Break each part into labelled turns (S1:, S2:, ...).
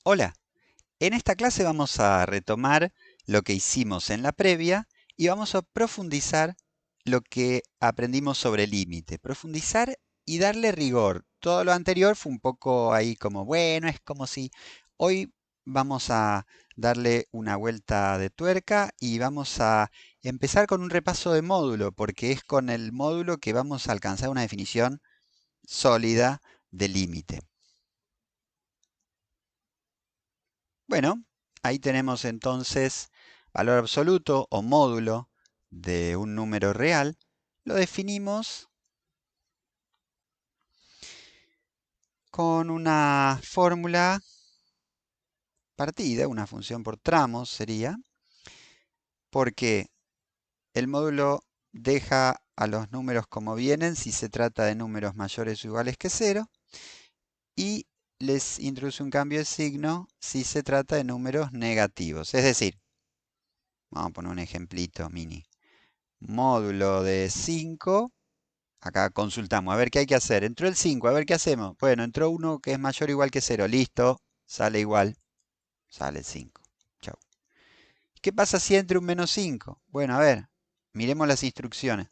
S1: Hola, en esta clase vamos a retomar lo que hicimos en la previa y vamos a profundizar lo que aprendimos sobre límite. Profundizar y darle rigor. Todo lo anterior fue un poco ahí como, bueno, es como si hoy vamos a darle una vuelta de tuerca y vamos a empezar con un repaso de módulo, porque es con el módulo que vamos a alcanzar una definición sólida de límite. Bueno, ahí tenemos entonces valor absoluto o módulo de un número real. Lo definimos con una fórmula partida, una función por tramos sería, porque el módulo deja a los números como vienen si se trata de números mayores o iguales que cero y les introduce un cambio de signo si se trata de números negativos. Es decir, vamos a poner un ejemplito mini. Módulo de 5. Acá consultamos, a ver qué hay que hacer. Entró el 5, a ver qué hacemos. Bueno, entró uno que es mayor o igual que cero. Listo, sale igual, sale el 5. Chau. ¿Qué pasa si entra un menos 5? Bueno, a ver, miremos las instrucciones.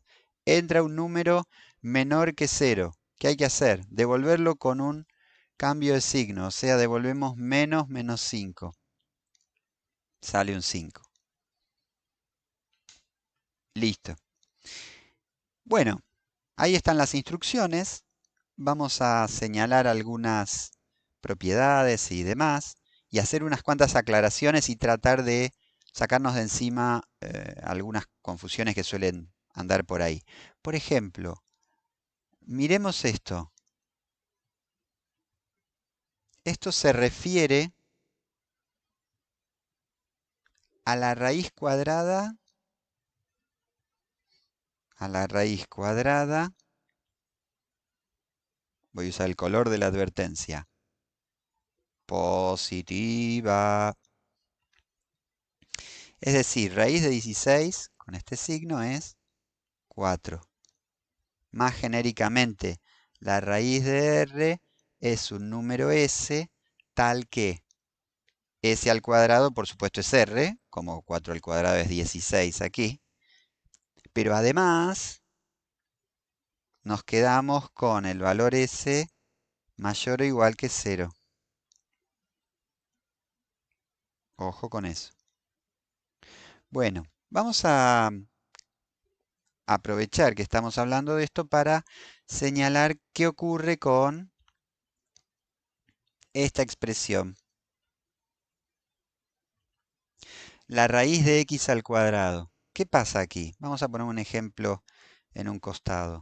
S1: Entra un número menor que cero. ¿Qué hay que hacer? Devolverlo con un cambio de signo, o sea, devolvemos menos 5. Sale un 5. Listo. Bueno, ahí están las instrucciones. Vamos a señalar algunas propiedades y demás y hacer unas cuantas aclaraciones y tratar de sacarnos de encima algunas confusiones que suelen andar por ahí. Por ejemplo, miremos esto. Esto se refiere a la raíz cuadrada, voy a usar el color de la advertencia, positiva. Es decir, raíz de 16 con este signo es 4. Más genéricamente, la raíz de r es un número s tal que s al cuadrado, por supuesto, es r, como 4 al cuadrado es 16 aquí, pero además nos quedamos con el valor s mayor o igual que 0. Ojo con eso. Bueno, vamos a aprovechar que estamos hablando de esto para señalar qué ocurre con esta expresión. La raíz de x al cuadrado. ¿Qué pasa aquí? Vamos a poner un ejemplo en un costado.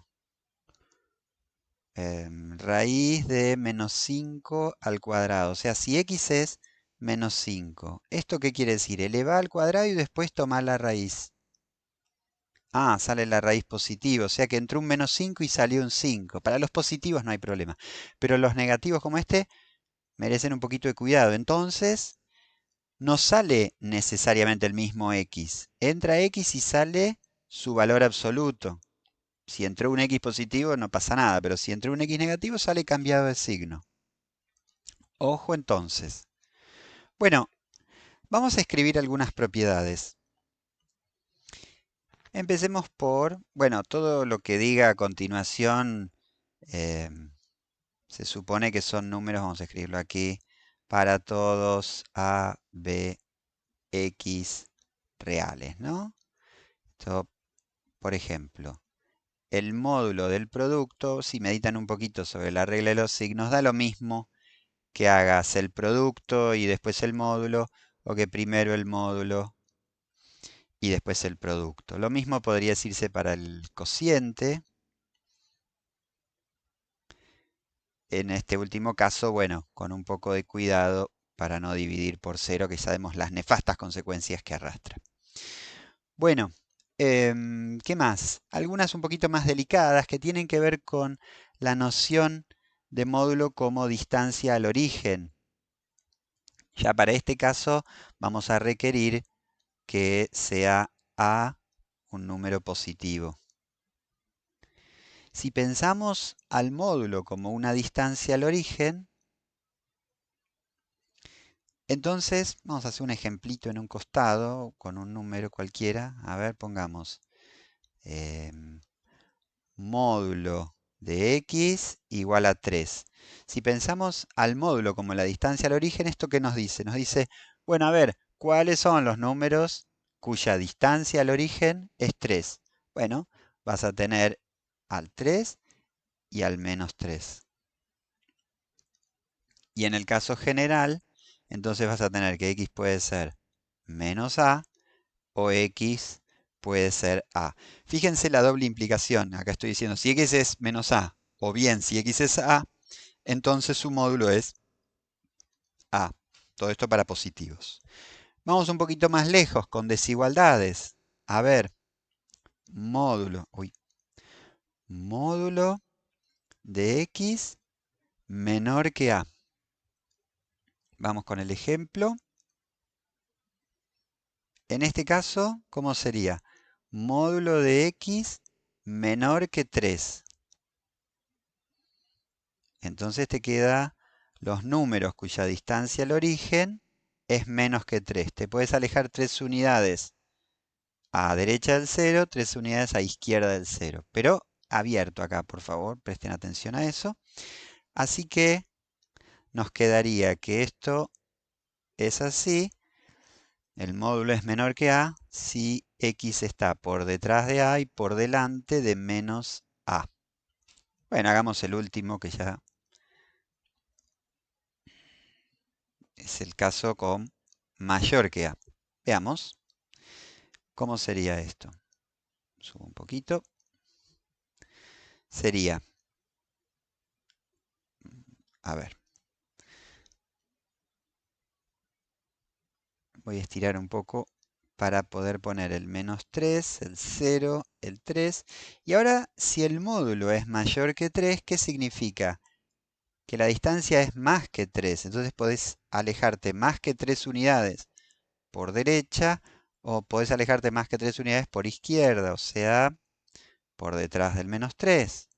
S1: Raíz de menos 5 al cuadrado. O sea, si x es menos 5. ¿Esto qué quiere decir? Elevar al cuadrado y después tomar la raíz. Ah, sale la raíz positiva. O sea que entró un menos 5 y salió un 5. Para los positivos no hay problema. Pero los negativos como este merecen un poquito de cuidado. Entonces, no sale necesariamente el mismo x. Entra x y sale su valor absoluto. Si entró un x positivo no pasa nada, pero si entró un x negativo sale cambiado de signo. Ojo entonces. Bueno, vamos a escribir algunas propiedades. Empecemos por, bueno, todo lo que diga a continuación eh, se supone que son números, vamos a escribirlo aquí, para todos a, b, x reales, ¿no? Esto, por ejemplo, el módulo del producto, si meditan un poquito sobre la regla de los signos, da lo mismo que hagas el producto y después el módulo, o que primero el módulo y después el producto. Lo mismo podría decirse para el cociente. En este último caso, bueno, con un poco de cuidado para no dividir por cero, que sabemos las nefastas consecuencias que arrastra. Bueno, ¿qué más? Algunas un poquito más delicadas que tienen que ver con la noción de módulo como distancia al origen. Ya para este caso vamos a requerir que sea a un número positivo. Si pensamos al módulo como una distancia al origen, Entonces, vamos a hacer un ejemplito en un costado con un número cualquiera. A ver, pongamos módulo de x igual a 3. Si pensamos al módulo como la distancia al origen, ¿esto qué nos dice? Nos dice, bueno, a ver, ¿cuáles son los números cuya distancia al origen es 3? Bueno, vas a tener al 3 y al menos 3. Y en el caso general, entonces vas a tener que x puede ser menos a o x puede ser a. Fíjense la doble implicación. Acá estoy diciendo, si x es menos a, o bien si x es a, entonces su módulo es a. Todo esto para positivos. Vamos un poquito más lejos con desigualdades. A ver, módulo de x menor que a. Vamos con el ejemplo. En este caso, ¿cómo sería? Módulo de x menor que 3. Entonces te queda los números cuya distancia al origen es menos que 3. Te puedes alejar 3 unidades a derecha del 0, 3 unidades a izquierda del 0. Pero abierto acá, por favor, presten atención a eso. Así que nos quedaría que esto es así. El módulo es menor que a si x está por detrás de a y por delante de menos a. Bueno, hagamos el último que ya es el caso con mayor que a. Veamos cómo sería esto. Subo un poquito. Sería, a ver, voy a estirar un poco para poder poner el menos 3, el 0, el 3. Y ahora, si el módulo es mayor que 3, ¿qué significa? Que la distancia es más que 3. Entonces podés alejarte más que 3 unidades por derecha o podés alejarte más que 3 unidades por izquierda, o sea, por detrás del menos 3.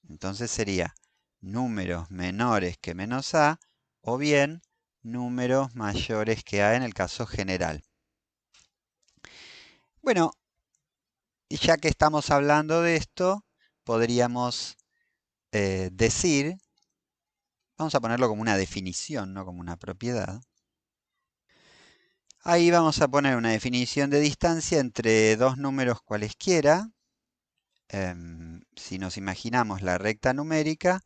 S1: Entonces sería números menores que menos a o bien números mayores que a en el caso general. Bueno, y ya que estamos hablando de esto, podríamos decir, vamos a ponerlo como una definición, no como una propiedad. Ahí vamos a poner una definición de distancia entre dos números cualesquiera. Si nos imaginamos la recta numérica,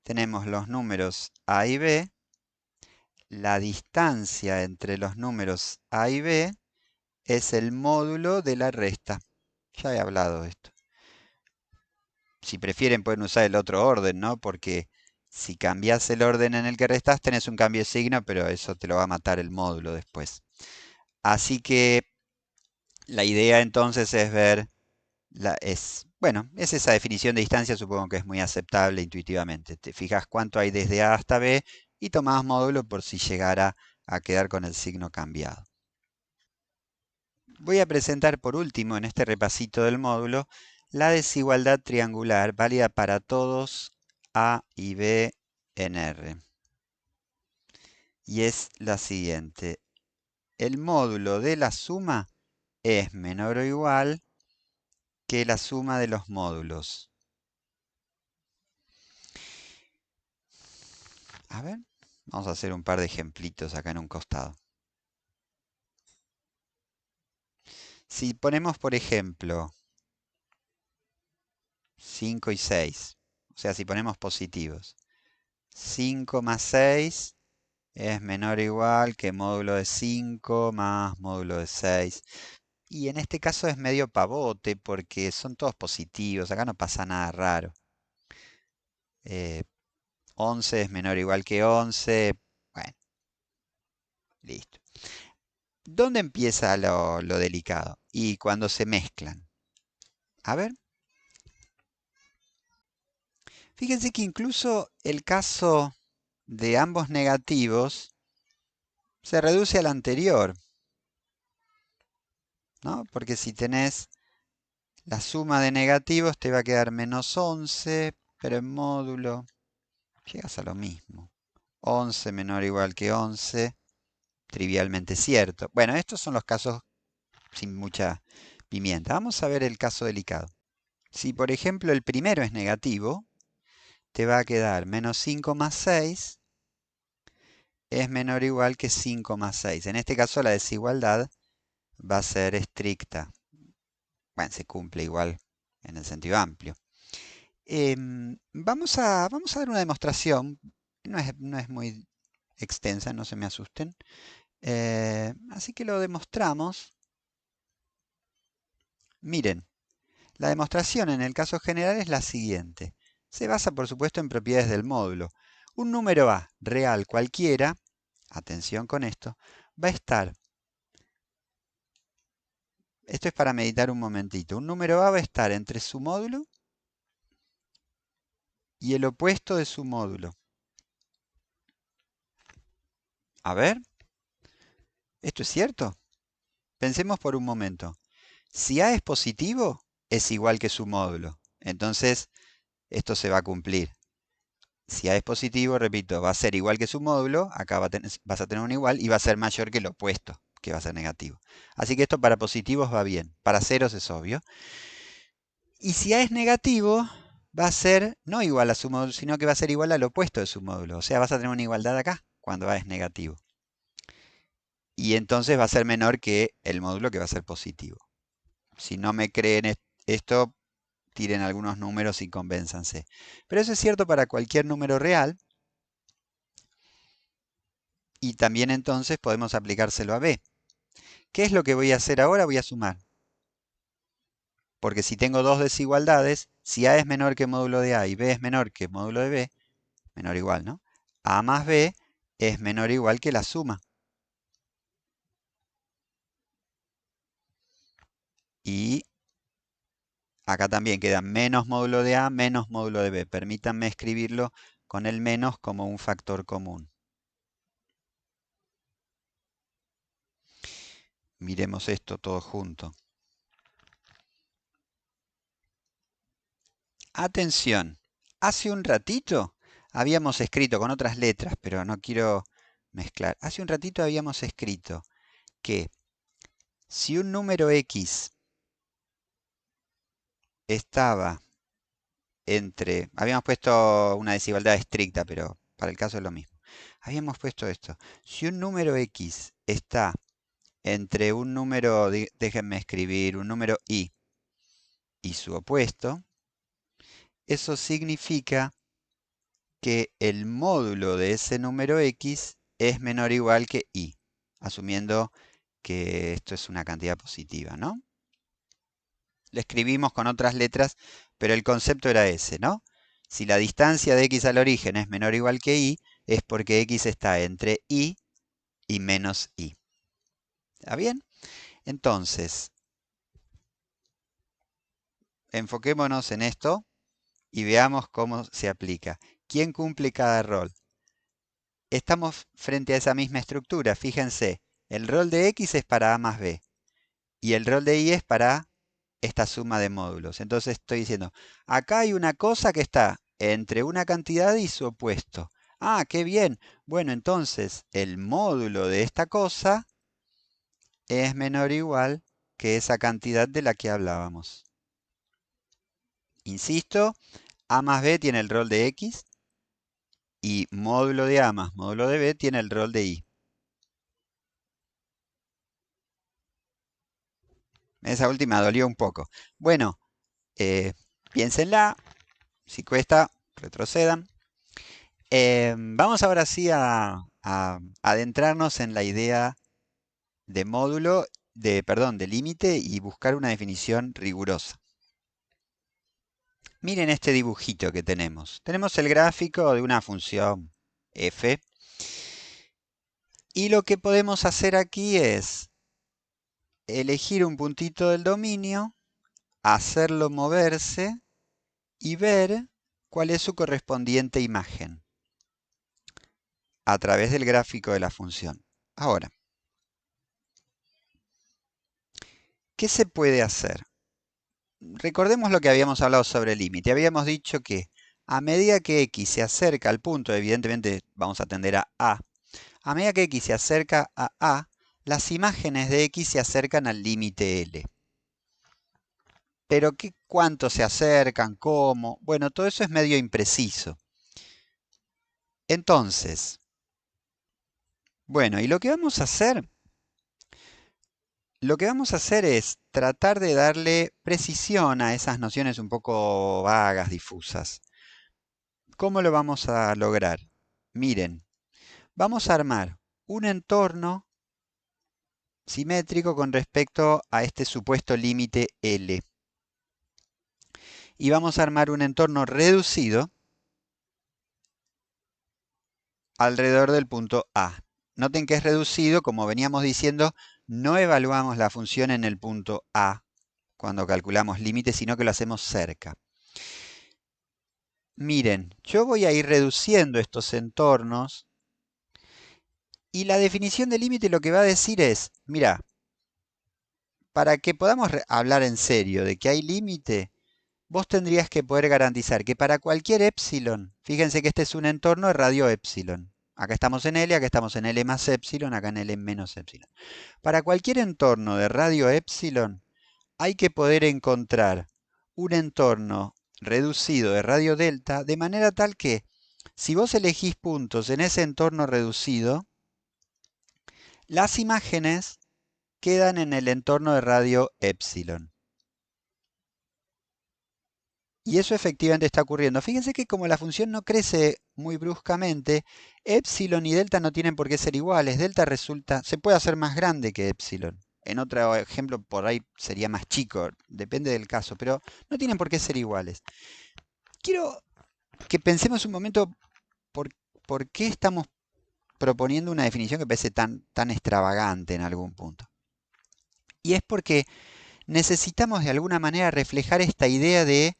S1: tenemos los números a y b. La distancia entre los números a y b es el módulo de la resta. Ya he hablado de esto. Si prefieren pueden usar el otro orden, ¿no? Porque si cambias el orden en el que restás, tenés un cambio de signo, pero eso te lo va a matar el módulo después. Así que la idea entonces es ver, bueno, es esa definición de distancia, supongo que es muy aceptable intuitivamente. Te fijas cuánto hay desde A hasta B y tomás módulo por si llegara a quedar con el signo cambiado. Voy a presentar por último en este repasito del módulo la desigualdad triangular válida para todos A y B en R. Y es la siguiente. El módulo de la suma es menor o igual que la suma de los módulos. A ver, vamos a hacer un par de ejemplitos acá en un costado. Si ponemos, por ejemplo, 5 y 6, o sea, si ponemos positivos, 5 más 6 es menor o igual que módulo de 5 más módulo de 6. Y en este caso es medio pavote porque son todos positivos, acá no pasa nada raro. 11 es menor o igual que 11. Bueno, listo. ¿Dónde empieza lo delicado? Y cuando se mezclan. A ver. Fíjense que incluso el caso de ambos negativos se reduce al anterior, ¿no? Porque si tenés la suma de negativos te va a quedar menos 11, pero en módulo llegas a lo mismo. 11 menor o igual que 11, trivialmente cierto. Bueno, estos son los casos sin mucha pimienta. Vamos a ver el caso delicado. Si por ejemplo el primero es negativo, te va a quedar menos 5 más 6 es menor o igual que 5 más 6. En este caso la desigualdad va a ser estricta. Bueno, se cumple igual en el sentido amplio. Vamos a dar una demostración. No es muy extensa, no se me asusten. Así que lo demostramos. Miren, la demostración en el caso general es la siguiente. Se basa, por supuesto, en propiedades del módulo. Un número A real cualquiera, atención con esto, va a estar, esto es para meditar un momentito, un número A va a estar entre su módulo y el opuesto de su módulo. A ver, ¿esto es cierto? Pensemos por un momento. Si A es positivo, es igual que su módulo. Entonces, esto se va a cumplir. Si A es positivo, repito, va a ser igual que su módulo, acá vas a tener un igual y va a ser mayor que el opuesto, que va a ser negativo. Así que esto para positivos va bien, para ceros es obvio. Y si A es negativo, va a ser no igual a su módulo, sino que va a ser igual al opuesto de su módulo. O sea, vas a tener una igualdad acá, cuando A es negativo. Y entonces va a ser menor que el módulo que va a ser positivo. Si no me creen esto, tiren algunos números y convénzanse. Pero eso es cierto para cualquier número real. Y también entonces podemos aplicárselo a B. ¿Qué es lo que voy a hacer ahora? Voy a sumar. Porque si tengo dos desigualdades, si A es menor que módulo de A y B es menor que módulo de B, menor o igual, ¿no? A más B es menor o igual que la suma. Y acá también queda menos módulo de A menos módulo de B. Permítanme escribirlo con el menos como un factor común. Miremos esto todo junto. Atención, hace un ratito habíamos escrito con otras letras, pero no quiero mezclar. Hace un ratito habíamos escrito que si un número X estaba habíamos puesto una desigualdad estricta, pero para el caso es lo mismo. Habíamos puesto esto. Si un número X está entre un número, déjenme escribir, un número I y su opuesto, eso significa que el módulo de ese número X es menor o igual que I, asumiendo que esto es una cantidad positiva, ¿no? Lo escribimos con otras letras, pero el concepto era ese, ¿no? Si la distancia de X al origen es menor o igual que I, es porque X está entre I y menos I. ¿Está bien? Entonces, enfoquémonos en esto y veamos cómo se aplica. ¿Quién cumple cada rol? Estamos frente a esa misma estructura. Fíjense, el rol de X es para A más B y el rol de Y es para esta suma de módulos. Entonces estoy diciendo, acá hay una cosa que está entre una cantidad y su opuesto. Ah, qué bien. Bueno, entonces el módulo de esta cosa es menor o igual que esa cantidad de la que hablábamos. Insisto, A más B tiene el rol de X y módulo de A más módulo de B tiene el rol de Y. Esa última dolió un poco. Bueno, piénsenla. Si cuesta, retrocedan. Vamos ahora sí a adentrarnos en la idea de módulo, perdón, de límite y buscar una definición rigurosa. Miren este dibujito que tenemos. Tenemos el gráfico de una función f. Y lo que podemos hacer aquí es elegir un puntito del dominio, hacerlo moverse y ver cuál es su correspondiente imagen a través del gráfico de la función. Ahora, ¿qué se puede hacer? Recordemos lo que habíamos hablado sobre el límite. Habíamos dicho que A medida que x se acerca al punto, evidentemente vamos a tender a medida que x se acerca a, las imágenes de x se acercan al límite L. Pero ¿cuánto se acercan? ¿Cómo? Bueno, todo eso es medio impreciso. Entonces, bueno, y lo que vamos a hacer es tratar de darle precisión a esas nociones un poco vagas, difusas. ¿Cómo lo vamos a lograr? Miren, vamos a armar un entorno simétrico con respecto a este supuesto límite L. Y vamos a armar un entorno reducido alrededor del punto A. Noten que es reducido, como veníamos diciendo, no evaluamos la función en el punto A cuando calculamos límites, sino que lo hacemos cerca. Miren, yo voy a ir reduciendo estos entornos y la definición de límite lo que va a decir es, mira, para que podamos hablar en serio de que hay límite, vos tendrías que poder garantizar que para cualquier epsilon, fíjense que este es un entorno de radio epsilon. Acá estamos en L, acá estamos en L más epsilon, acá en L menos epsilon. Para cualquier entorno de radio epsilon, hay que poder encontrar un entorno reducido de radio delta, de manera tal que, si vos elegís puntos en ese entorno reducido, las imágenes quedan en el entorno de radio epsilon. Y eso efectivamente está ocurriendo. Fíjense que como la función no crece muy bruscamente, epsilon y delta no tienen por qué ser iguales. Delta se puede hacer más grande que epsilon. En otro ejemplo, por ahí sería más chico, depende del caso, pero no tienen por qué ser iguales. Quiero que pensemos un momento por, por qué estamos proponiendo una definición que parece tan extravagante en algún punto. Y es porque necesitamos de alguna manera reflejar esta idea de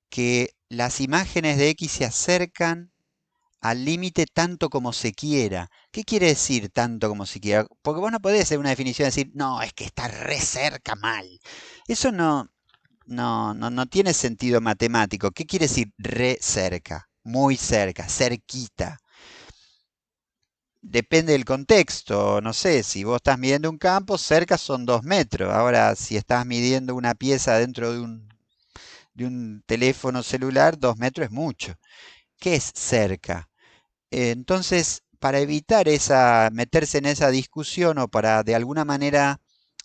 S1: que las imágenes de X se acercan al límite tanto como se quiera. ¿Qué quiere decir tanto como se quiera? Porque vos no podés hacer una definición y decir, no, es que está re cerca mal. Eso no tiene sentido matemático. ¿Qué quiere decir re cerca? Muy cerca, cerquita. Depende del contexto. No sé, si vos estás midiendo un campo, cerca son 2 metros. Ahora, si estás midiendo una pieza dentro de un teléfono celular, 2 metros es mucho. ¿Qué es cerca? Entonces, para evitar meterse en esa discusión o para de alguna manera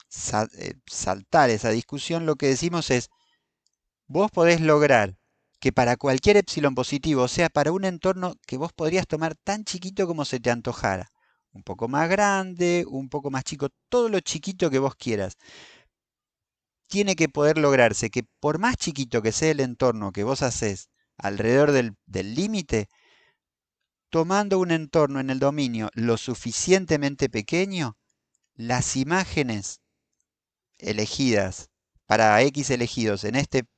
S1: saltar esa discusión, lo que decimos es, vos podés lograr que para cualquier epsilon positivo, o sea, para un entorno que vos podrías tomar tan chiquito como se te antojara, un poco más grande, un poco más chico, todo lo chiquito que vos quieras, tiene que poder lograrse que por más chiquito que sea el entorno que vos haces alrededor del límite, tomando un entorno en el dominio lo suficientemente pequeño, las imágenes elegidas para X elegidos en este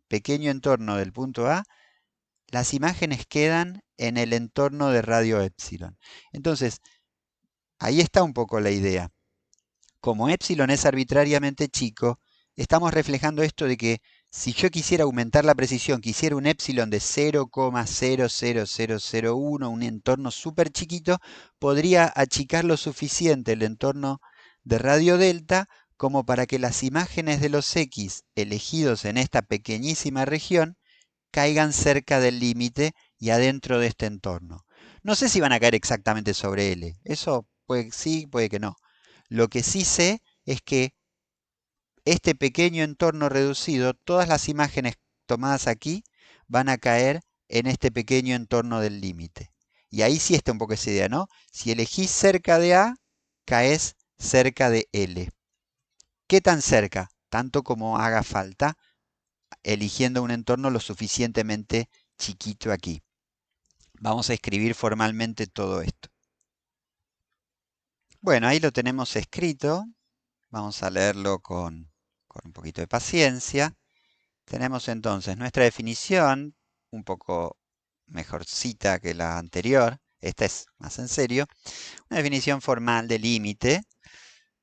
S1: pequeño entorno del punto A, las imágenes quedan en el entorno de radio epsilon. Entonces, ahí está un poco la idea. Como epsilon es arbitrariamente chico, estamos reflejando esto de que si yo quisiera aumentar la precisión, quisiera un epsilon de 0,00001, un entorno súper chiquito, podría achicar lo suficiente el entorno de radio delta como para que las imágenes de los X elegidos en esta pequeñísima región caigan cerca del límite y adentro de este entorno. No sé si van a caer exactamente sobre L. Eso puede sí, puede que no. Lo que sí sé es que este pequeño entorno reducido, todas las imágenes tomadas aquí van a caer en este pequeño entorno del límite. Y ahí sí está un poco esa idea, ¿no? Si elegís cerca de A, caes cerca de L. ¿Qué tan cerca? Tanto como haga falta, eligiendo un entorno lo suficientemente chiquito aquí. Vamos a escribir formalmente todo esto. Bueno, ahí lo tenemos escrito. Vamos a leerlo con un poquito de paciencia. Tenemos entonces nuestra definición, un poco mejorcita que la anterior. Esta es más en serio. Una definición formal de límite.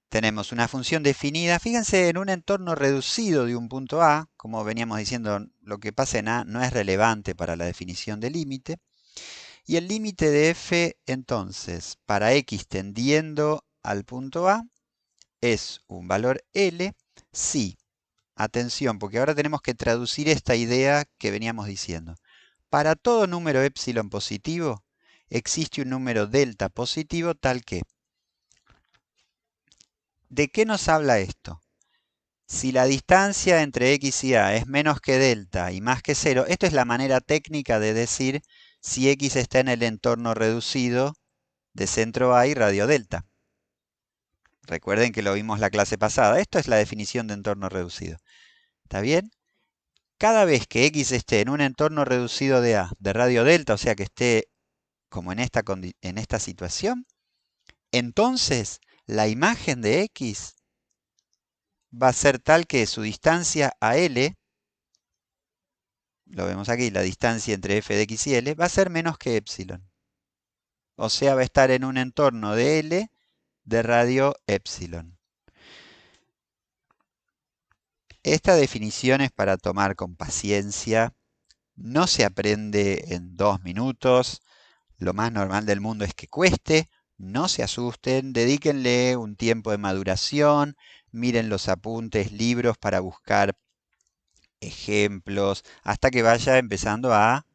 S1: tenemos una función definida. Fíjense, en un entorno reducido de un punto A, como veníamos diciendo, lo que pasa en A no es relevante para la definición de límite. Y el límite de f, entonces, para x tendiendo al punto A, es un valor L si, atención, porque ahora tenemos que traducir esta idea que veníamos diciendo. Para todo número epsilon positivo, existe un número delta positivo tal que... ¿De qué nos habla esto? Si la distancia entre x y a es menos que delta y más que 0, esto es la manera técnica de decir si x está en el entorno reducido de centro A y radio delta. Recuerden que lo vimos la clase pasada. Esto es la definición de entorno reducido. ¿Está bien? Cada vez que x esté en un entorno reducido de A, de radio delta, o sea que esté como en esta situación, entonces la imagen de x va a ser tal que su distancia a L, lo vemos aquí, la distancia entre f de x y L, va a ser menos que epsilon. O sea, va a estar en un entorno de L de radio epsilon. Esta definición es para tomar con paciencia. No se aprende en 2 minutos. Lo más normal del mundo es que cueste. No se asusten, dedíquenle un tiempo de maduración, miren los apuntes, libros para buscar ejemplos, hasta que vaya empezando a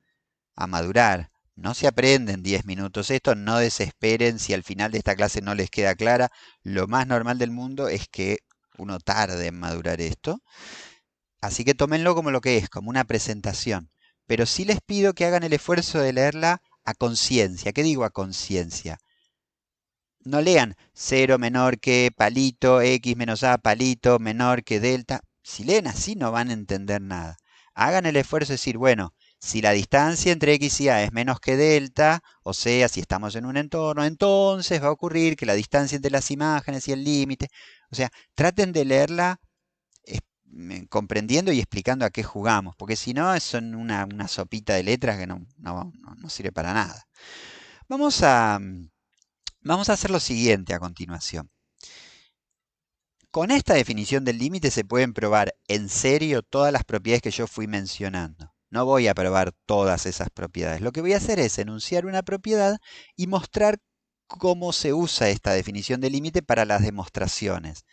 S1: madurar. No se aprende en 10 minutos esto, no desesperen si al final de esta clase no les queda clara. Lo más normal del mundo es que uno tarde en madurar esto. Así que tómenlo como lo que es, como una presentación. Pero sí les pido que hagan el esfuerzo de leerla a conciencia. ¿Qué digo a conciencia? No lean 0 menor que palito, x menos a palito menor que delta. Si leen así no van a entender nada. Hagan el esfuerzo de decir, bueno, si la distancia entre x y a es menos que delta, o sea, si estamos en un entorno, entonces va a ocurrir que la distancia entre las imágenes y el límite. O sea, traten de leerla comprendiendo y explicando a qué jugamos, porque si no, son una sopita de letras que no sirve para nada. Vamos a hacer lo siguiente a continuación. Con esta definición del límite se pueden probar en serio todas las propiedades que yo fui mencionando. No voy a probar todas esas propiedades. Lo que voy a hacer es enunciar una propiedad y mostrar cómo se usa esta definición de límite para las demostraciones.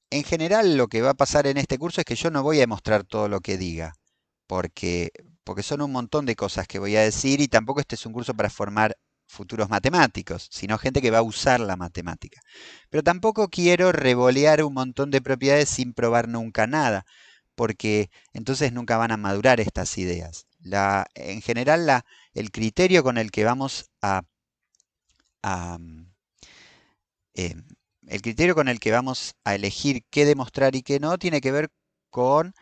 S1: En general, lo que va a pasar en este curso es que yo no voy a demostrar todo lo que diga, porque son un montón de cosas que voy a decir y tampoco este es un curso para formar futuros matemáticos, sino gente que va a usar la matemática. Pero tampoco quiero revolear un montón de propiedades sin probar nunca nada, porque entonces nunca van a madurar estas ideas. En general, el criterio con el que vamos a em, el criterio con el que vamos a elegir qué demostrar y qué no tiene que ver con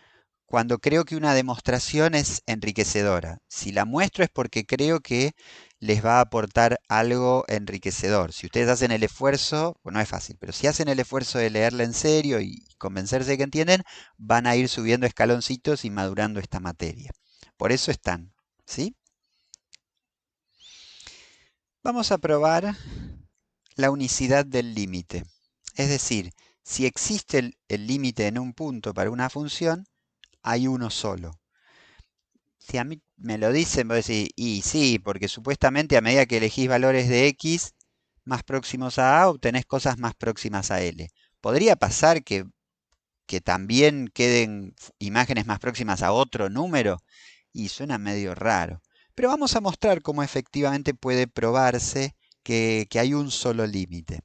S1: cuando creo que una demostración es enriquecedora. Si la muestro es porque creo que les va a aportar algo enriquecedor. Si ustedes hacen el esfuerzo, bueno, no es fácil, pero si hacen el esfuerzo de leerla en serio y convencerse de que entienden, van a ir subiendo escaloncitos y madurando esta materia. Por eso están, ¿sí? Vamos a probar la unicidad del límite. Es decir, si existe el límite en un punto para una función, hay uno solo. Si a mí me lo dicen, voy a decir, y sí, porque supuestamente a medida que elegís valores de x más próximos a a, obtenés cosas más próximas a L. Podría pasar que también queden imágenes más próximas a otro número, y suena medio raro. Pero vamos a mostrar cómo efectivamente puede probarse que hay un solo límite.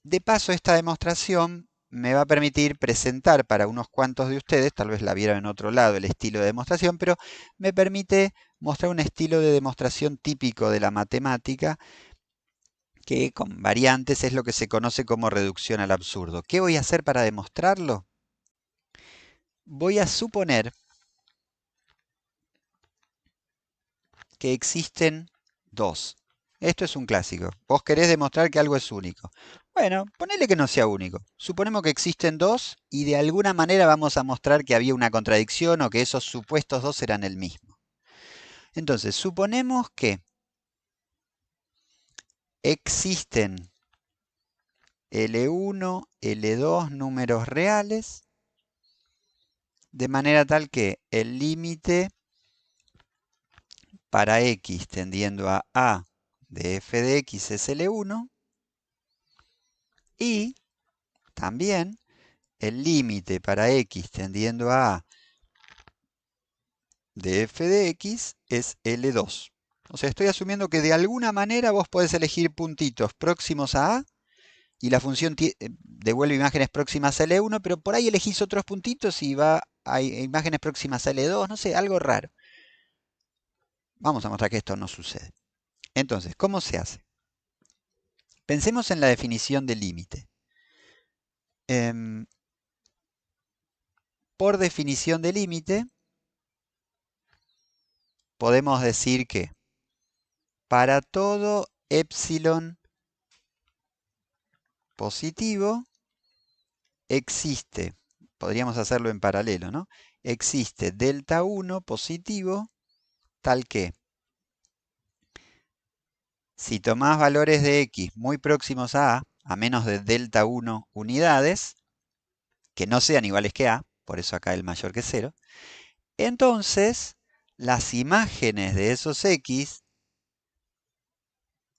S1: De paso, esta demostración me va a permitir presentar para unos cuantos de ustedes, tal vez la vieron en otro lado el estilo de demostración, pero me permite mostrar un estilo de demostración típico de la matemática que con variantes es lo que se conoce como reducción al absurdo. ¿Qué voy a hacer para demostrarlo? Voy a suponer que existen dos. Esto es un clásico. Vos querés demostrar que algo es único. Bueno, ponele que no sea único. Suponemos que existen dos y de alguna manera vamos a mostrar que había una contradicción o que esos supuestos dos eran el mismo. Entonces, suponemos que existen L1, L2 números reales, de manera tal que el límite para x tendiendo a de f de x es L1 y también el límite para x tendiendo a de f de x es L2. O sea, estoy asumiendo que de alguna manera vos podés elegir puntitos próximos a y la función devuelve imágenes próximas a L1, pero por ahí elegís otros puntitos y va a imágenes próximas a L2, no sé, algo raro. Vamos a mostrar que esto no sucede. Entonces, ¿cómo se hace? Pensemos en la definición de límite. Por definición de límite, podemos decir que para todo epsilon positivo existe, podríamos hacerlo en paralelo, ¿no? Existe delta 1 positivo tal que si tomás valores de x muy próximos a menos de delta 1 unidades, que no sean iguales que a, por eso acá el mayor que 0, entonces las imágenes de esos x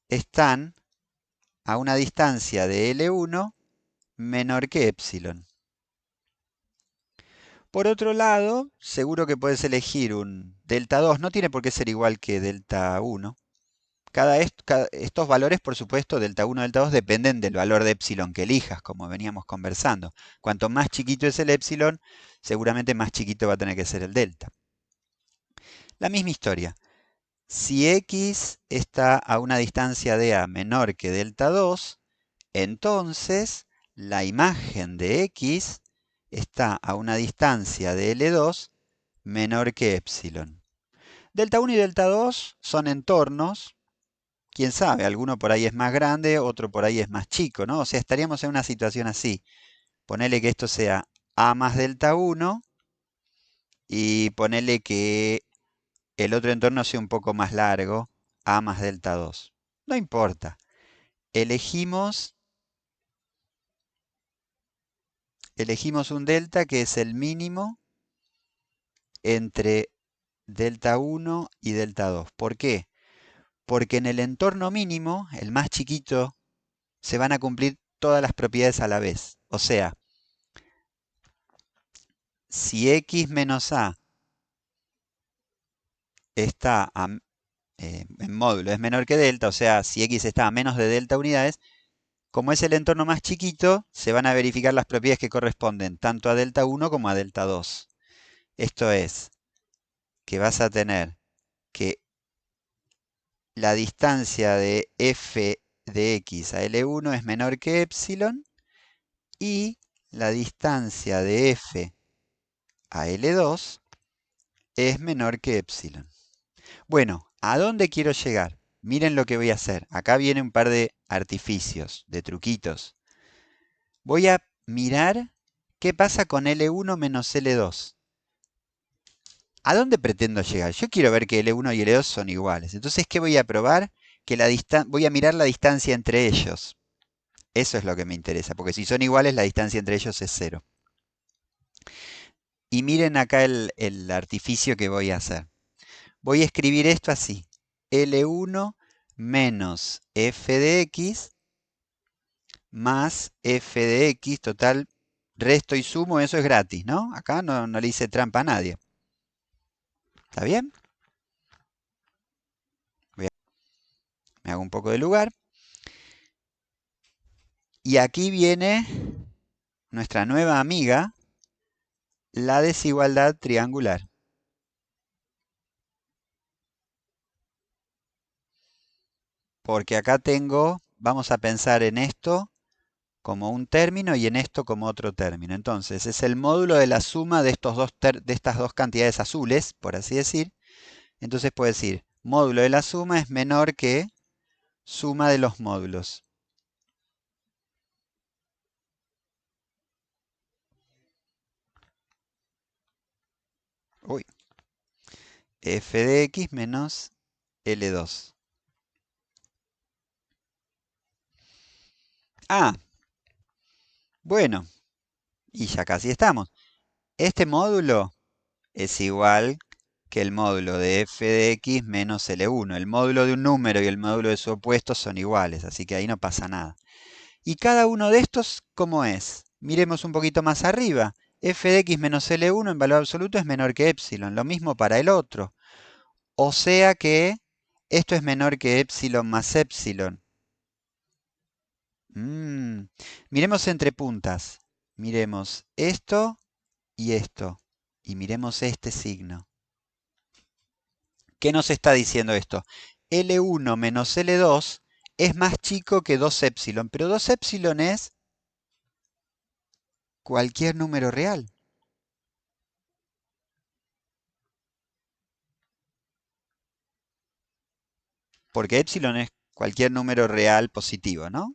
S1: están a una distancia de L1 menor que epsilon. Por otro lado, seguro que puedes elegir un delta 2, no tiene por qué ser igual que delta 1. Estos valores, por supuesto, delta 1 y delta 2, dependen del valor de epsilon que elijas, como veníamos conversando. Cuanto más chiquito es el epsilon, seguramente más chiquito va a tener que ser el delta. La misma historia. Si x está a una distancia de a menor que delta 2, entonces la imagen de x está a una distancia de L2 menor que epsilon. Delta 1 y delta 2 son entornos. Quién sabe, alguno por ahí es más grande, otro por ahí es más chico, ¿no? O sea, estaríamos en una situación así. Ponele que esto sea a más delta 1 y ponele que el otro entorno sea un poco más largo, a más delta 2. No importa. Elegimos un delta que es el mínimo entre delta 1 y delta 2. ¿Por qué? Porque en el entorno mínimo, el más chiquito, se van a cumplir todas las propiedades a la vez. O sea, si x menos a está en módulo es menor que delta, o sea, si x está a menos de delta unidades, como es el entorno más chiquito, se van a verificar las propiedades que corresponden tanto a delta 1 como a delta 2. Esto es, que vas a tener que la distancia de f de x a L1 es menor que epsilon y la distancia de f a L2 es menor que epsilon. Bueno, ¿a dónde quiero llegar? Miren lo que voy a hacer. Acá viene un par de artificios, de truquitos. Voy a mirar qué pasa con L1 menos L2. ¿A dónde pretendo llegar? Yo quiero ver que L1 y L2 son iguales. Entonces, ¿qué voy a probar? Que voy a mirar la distancia entre ellos. Eso es lo que me interesa, porque si son iguales, la distancia entre ellos es 0. Y miren acá el artificio que voy a hacer. Voy a escribir esto así. L1 menos f de x más f de x, total, resto y sumo, eso es gratis, ¿no? Acá no le hice trampa a nadie. ¿Está bien? Me hago un poco de lugar. Y aquí viene nuestra nueva amiga, la desigualdad triangular. Porque acá vamos a pensar en esto como un término y en esto como otro término. Entonces, es el módulo de la suma de estas dos cantidades azules, por así decir. Entonces puedo decir, módulo de la suma es menor que suma de los módulos. Uy. F de x menos L2. Ah, bueno, y ya casi estamos. Este módulo es igual que el módulo de f de x menos L1. El módulo de un número y el módulo de su opuesto son iguales, así que ahí no pasa nada. Y cada uno de estos, ¿cómo es? Miremos un poquito más arriba. F de x menos L1 en valor absoluto es menor que epsilon. Lo mismo para el otro. O sea que esto es menor que epsilon más epsilon. Miremos entre puntas. Miremos esto y esto. Y miremos este signo. ¿Qué nos está diciendo esto? L1 menos L2 es más chico que 2 epsilon, pero 2 epsilon es cualquier número real. Porque epsilon es cualquier número real positivo, ¿no?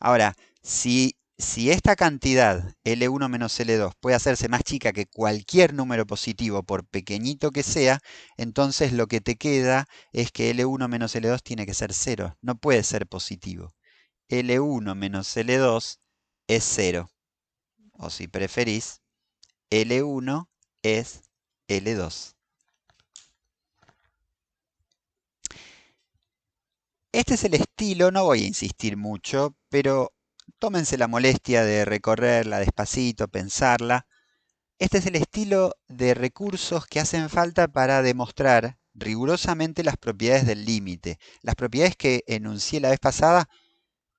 S1: Ahora, si esta cantidad, L1 menos L2, puede hacerse más chica que cualquier número positivo, por pequeñito que sea, entonces lo que te queda es que L1 menos L2 tiene que ser 0, no puede ser positivo. L1 menos L2 es 0. O si preferís, L1 es L2. Este es el estilo, no voy a insistir mucho, pero tómense la molestia de recorrerla despacito, pensarla. Este es el estilo de recursos que hacen falta para demostrar rigurosamente las propiedades del límite. Las propiedades que enuncié la vez pasada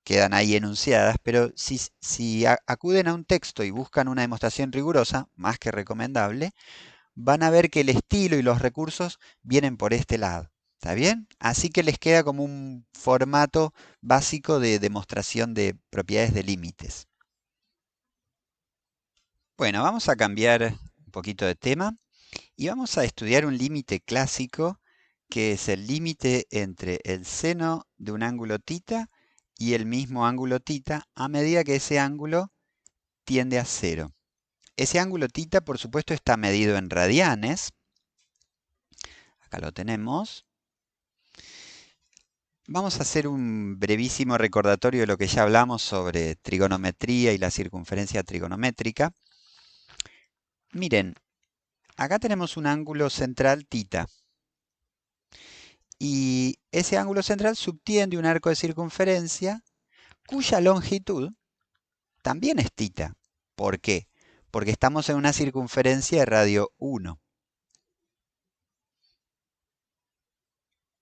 S1: quedan ahí enunciadas, pero si acuden a un texto y buscan una demostración rigurosa, más que recomendable, van a ver que el estilo y los recursos vienen por este lado. ¿Está bien? Así que les queda como un formato básico de demostración de propiedades de límites. Bueno, vamos a cambiar un poquito de tema y vamos a estudiar un límite clásico que es el límite entre el seno de un ángulo θ y el mismo ángulo θ a medida que ese ángulo tiende a cero. Ese ángulo θ, por supuesto, está medido en radianes. Acá lo tenemos. Vamos a hacer un brevísimo recordatorio de lo que ya hablamos sobre trigonometría y la circunferencia trigonométrica. Miren, acá tenemos un ángulo central θ. Y ese ángulo central subtiende un arco de circunferencia cuya longitud también es θ. ¿Por qué? Porque estamos en una circunferencia de radio 1.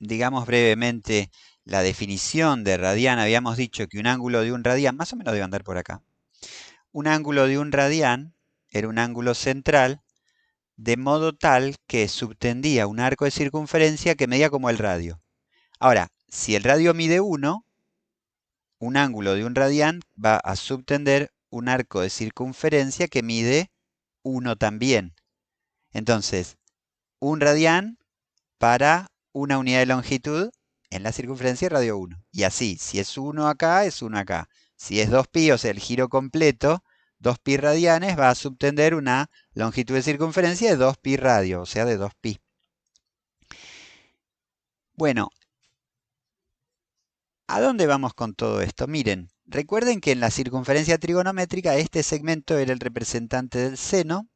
S1: Digamos brevemente la definición de radián. Habíamos dicho que un ángulo de un radián, más o menos debe andar por acá. Un ángulo de un radián era un ángulo central de modo tal que subtendía un arco de circunferencia que medía como el radio. Ahora, si el radio mide 1, un ángulo de un radián va a subtender un arco de circunferencia que mide 1 también. Entonces, un radián para una unidad de longitud en la circunferencia de radio 1. Y así, si es 1 acá, es 1 acá. Si es 2pi, o sea, el giro completo, 2pi radianes va a subtender una longitud de circunferencia de 2pi radio, o sea, de 2pi. Bueno, ¿a dónde vamos con todo esto? Miren, recuerden que en la circunferencia trigonométrica este segmento era el representante del seno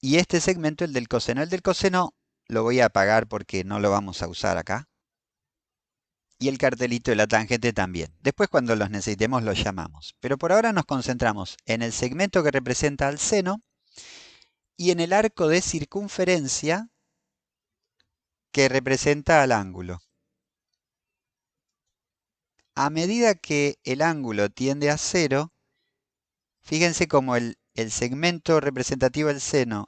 S1: y este segmento el del coseno. El del coseno lo voy a apagar porque no lo vamos a usar acá. Y el cartelito de la tangente también. Después cuando los necesitemos los llamamos. Pero por ahora nos concentramos en el segmento que representa al seno y en el arco de circunferencia que representa al ángulo. A medida que el ángulo tiende a cero, fíjense cómo el segmento representativo del seno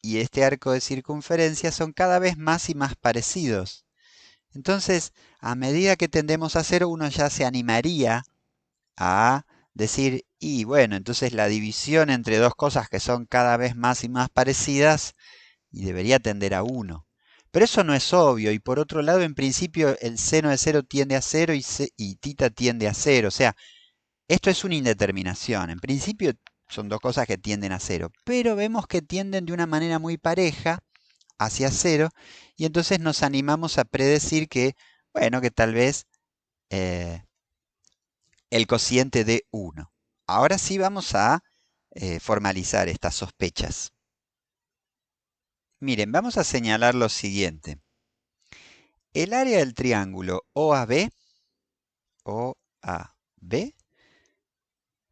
S1: y este arco de circunferencia son cada vez más y más parecidos. Entonces, a medida que tendemos a cero, uno ya se animaría a decir, y bueno, entonces la división entre dos cosas que son cada vez más y más parecidas y debería tender a 1. Pero eso no es obvio y por otro lado, en principio, el seno de 0 tiende a 0 y θ tiende a 0. O sea, esto es una indeterminación. En principio son dos cosas que tienden a 0, pero vemos que tienden de una manera muy pareja hacia 0 y entonces nos animamos a predecir que, bueno, que tal vez el cociente de 1. Ahora sí vamos a formalizar estas sospechas. Miren, vamos a señalar lo siguiente. El área del triángulo OAB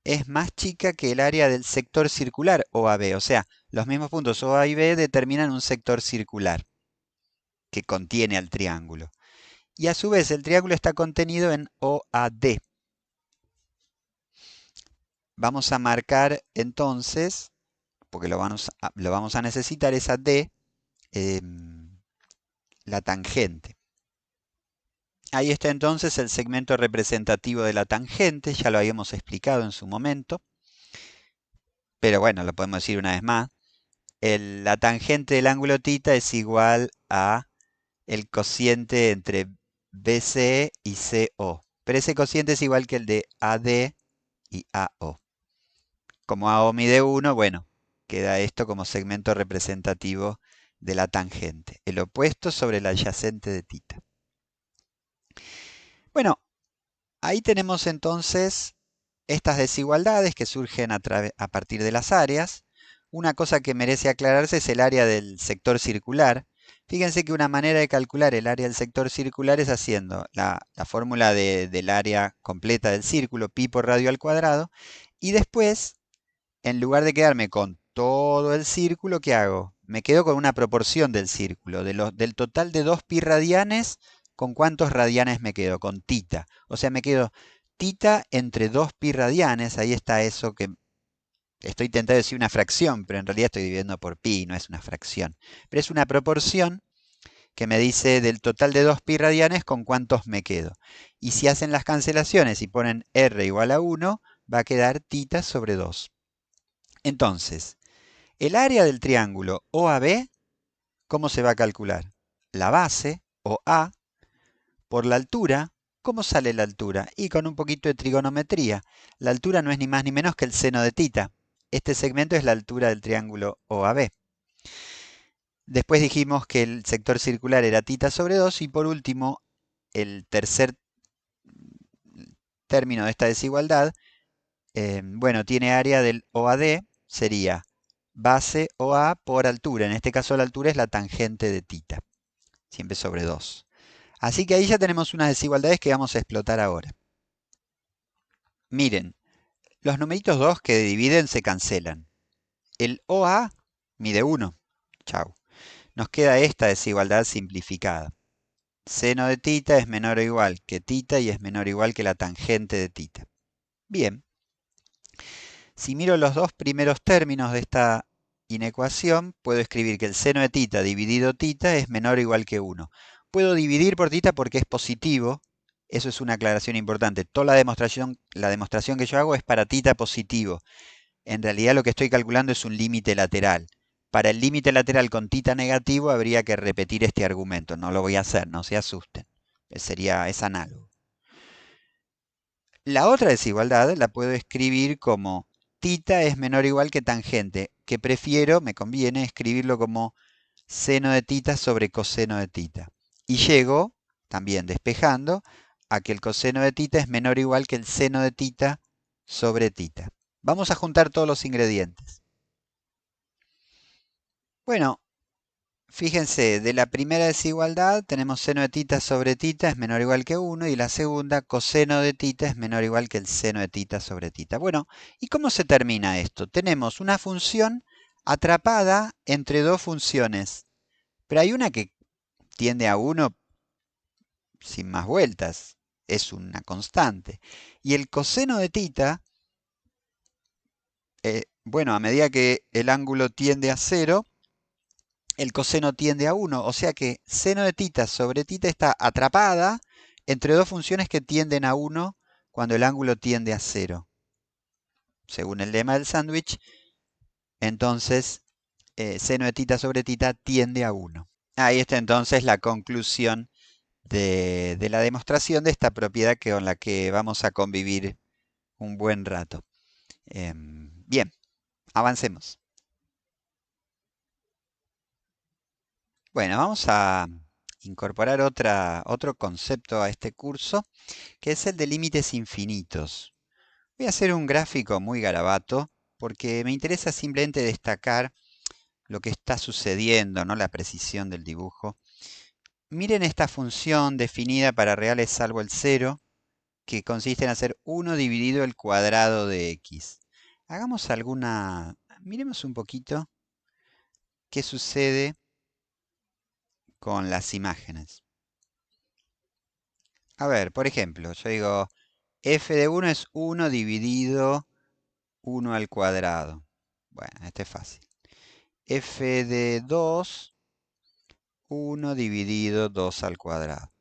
S1: es más chica que el área del sector circular OAB. O sea, los mismos puntos OA y B determinan un sector circular que contiene al triángulo. Y a su vez el triángulo está contenido en OAD. Vamos a marcar entonces, porque lo vamos a necesitar, esa D, la tangente. Ahí está entonces el segmento representativo de la tangente, ya lo habíamos explicado en su momento, pero bueno, lo podemos decir una vez más. La tangente del ángulo θ es igual a el cociente entre BC y CO, pero ese cociente es igual que el de AD y AO. Como AO mide 1, bueno, queda esto como segmento representativo de la tangente, el opuesto sobre el adyacente de θ. Bueno, ahí tenemos entonces estas desigualdades que surgen a partir de las áreas. Una cosa que merece aclararse es el área del sector circular. Fíjense que una manera de calcular el área del sector circular es haciendo la fórmula del área completa del círculo, pi por radio al cuadrado, y después, en lugar de quedarme con todo el círculo, ¿qué hago? Me quedo con una proporción del círculo. Del total de 2 pi radianes, ¿con cuántos radianes me quedo? Con θ. O sea, me quedo θ entre 2 pi radianes. Ahí está eso que estoy tentado de decir una fracción, pero en realidad estoy dividiendo por pi, no es una fracción. Pero es una proporción que me dice del total de 2 pi radianes con cuántos me quedo. Y si hacen las cancelaciones y ponen r igual a 1, va a quedar θ sobre 2. Entonces, el área del triángulo OAB, ¿cómo se va a calcular? La base, o A, por la altura. ¿Cómo sale la altura? Y con un poquito de trigonometría. La altura no es ni más ni menos que el seno de θ. Este segmento es la altura del triángulo OAB. Después dijimos que el sector circular era θ sobre 2 y por último, el tercer término de esta desigualdad, bueno, tiene área del OAD, sería base OA por altura. En este caso la altura es la tangente de θ, siempre sobre 2. Así que ahí ya tenemos unas desigualdades que vamos a explotar ahora. Miren, los numeritos 2 que dividen se cancelan. El OA mide 1. Chau. Nos queda esta desigualdad simplificada. Seno de θ es menor o igual que θ y es menor o igual que la tangente de θ. Bien. Si miro los dos primeros términos de esta inecuación, puedo escribir que el seno de θ dividido θ es menor o igual que 1. Puedo dividir por θ porque es positivo. Eso es una aclaración importante. Toda la demostración que yo hago es para θ positivo. En realidad lo que estoy calculando es un límite lateral. Para el límite lateral con θ negativo habría que repetir este argumento. No lo voy a hacer, no se asusten. Es análogo. La otra desigualdad la puedo escribir como θ es menor o igual que tangente, que prefiero, me conviene, escribirlo como seno de θ sobre coseno de θ. Y llego, también despejando, a que el coseno de θ es menor o igual que el seno de θ sobre θ. Vamos a juntar todos los ingredientes. Bueno, fíjense, de la primera desigualdad tenemos seno de θ sobre θ es menor o igual que 1 y la segunda coseno de θ es menor o igual que el seno de θ sobre θ. Bueno, ¿y cómo se termina esto? Tenemos una función atrapada entre dos funciones, pero hay una que tiende a 1 sin más vueltas, es una constante. Y el coseno de θ, bueno, a medida que el ángulo tiende a 0, el coseno tiende a 1, o sea que seno de θ sobre θ está atrapada entre dos funciones que tienden a 1 cuando el ángulo tiende a 0. Según el lema del sándwich, entonces seno de θ sobre θ tiende a 1. Ahí está entonces la conclusión de la demostración de esta propiedad con la que vamos a convivir un buen rato. Bien, avancemos. Bueno, vamos a incorporar otro concepto a este curso, que es el de límites infinitos. Voy a hacer un gráfico muy garabato, porque me interesa simplemente destacar lo que está sucediendo, no la precisión del dibujo. Miren esta función definida para reales salvo el 0, que consiste en hacer 1 dividido el cuadrado de x. Hagamos miremos un poquito qué sucede con las imágenes. A ver, por ejemplo, yo digo, f de 1 es 1 dividido 1 al cuadrado. Bueno, este es fácil. F de 2, 1 dividido 2 al cuadrado.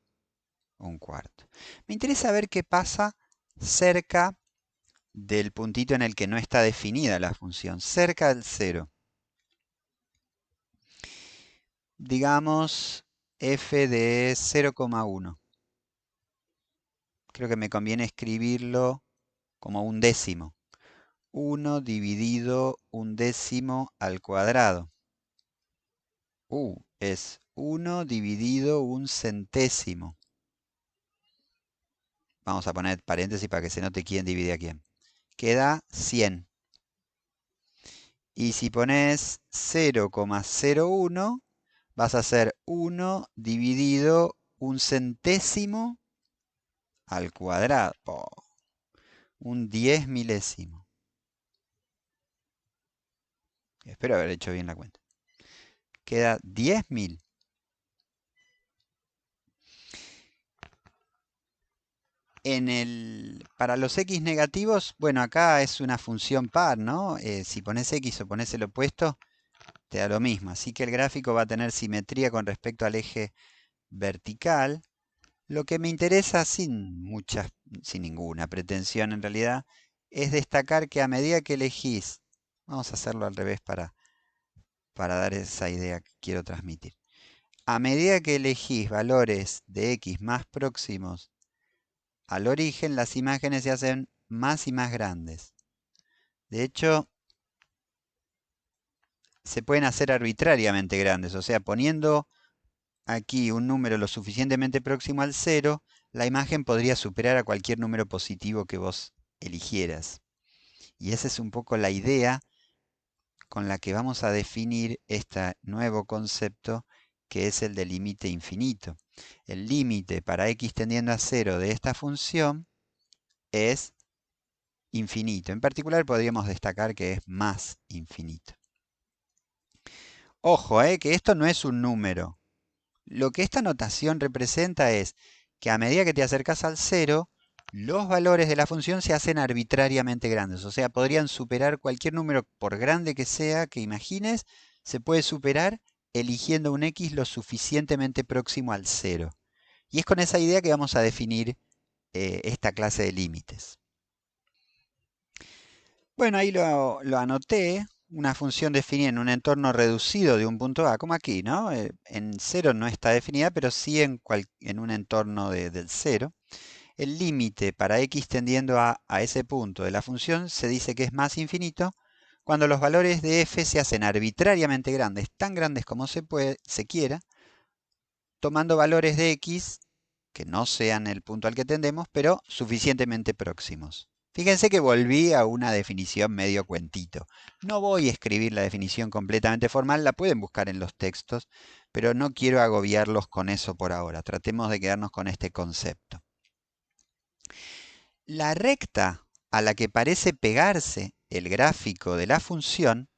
S1: Un cuarto. Me interesa ver qué pasa cerca del puntito en el que no está definida la función, cerca del 0. Digamos f de 0,1. Creo que me conviene escribirlo como un décimo. 1 dividido un décimo al cuadrado. Es 1 dividido un centésimo. Vamos a poner paréntesis para que se note quién divide a quién. Queda 100. Y si pones 0,01, vas a hacer 1 dividido un centésimo al cuadrado. Un 10 milésimo. Espero haber hecho bien la cuenta. Queda 10.000. Para los x negativos, bueno, acá es una función par, ¿no? Si pones x o pones el opuesto, te da lo mismo. Así que el gráfico va a tener simetría con respecto al eje vertical. Lo que me interesa sin ninguna pretensión en realidad, es destacar que a medida que elegís, vamos a hacerlo al revés para dar esa idea que quiero transmitir. A medida que elegís valores de x más próximos al origen, las imágenes se hacen más y más grandes. De hecho, se pueden hacer arbitrariamente grandes, o sea, poniendo aquí un número lo suficientemente próximo al 0, la imagen podría superar a cualquier número positivo que vos eligieras. Y esa es un poco la idea con la que vamos a definir este nuevo concepto, que es el de límite infinito. El límite para x tendiendo a 0 de esta función es infinito. En particular podríamos destacar que es más infinito. Ojo, que esto no es un número. Lo que esta notación representa es que a medida que te acercas al 0, los valores de la función se hacen arbitrariamente grandes. O sea, podrían superar cualquier número, por grande que sea, que imagines, se puede superar eligiendo un x lo suficientemente próximo al 0. Y es con esa idea que vamos a definir esta clase de límites. Bueno, ahí lo anoté. Una función definida en un entorno reducido de un punto A, como aquí, ¿no? En 0 no está definida, pero sí en un entorno del 0. El límite para x tendiendo a ese punto de la función se dice que es más infinito cuando los valores de f se hacen arbitrariamente grandes, tan grandes como se quiera, tomando valores de x que no sean el punto al que tendemos, pero suficientemente próximos. Fíjense que volví a una definición medio cuentito. No voy a escribir la definición completamente formal, la pueden buscar en los textos, pero no quiero agobiarlos con eso por ahora. Tratemos de quedarnos con este concepto. La recta a la que parece pegarse el gráfico de la función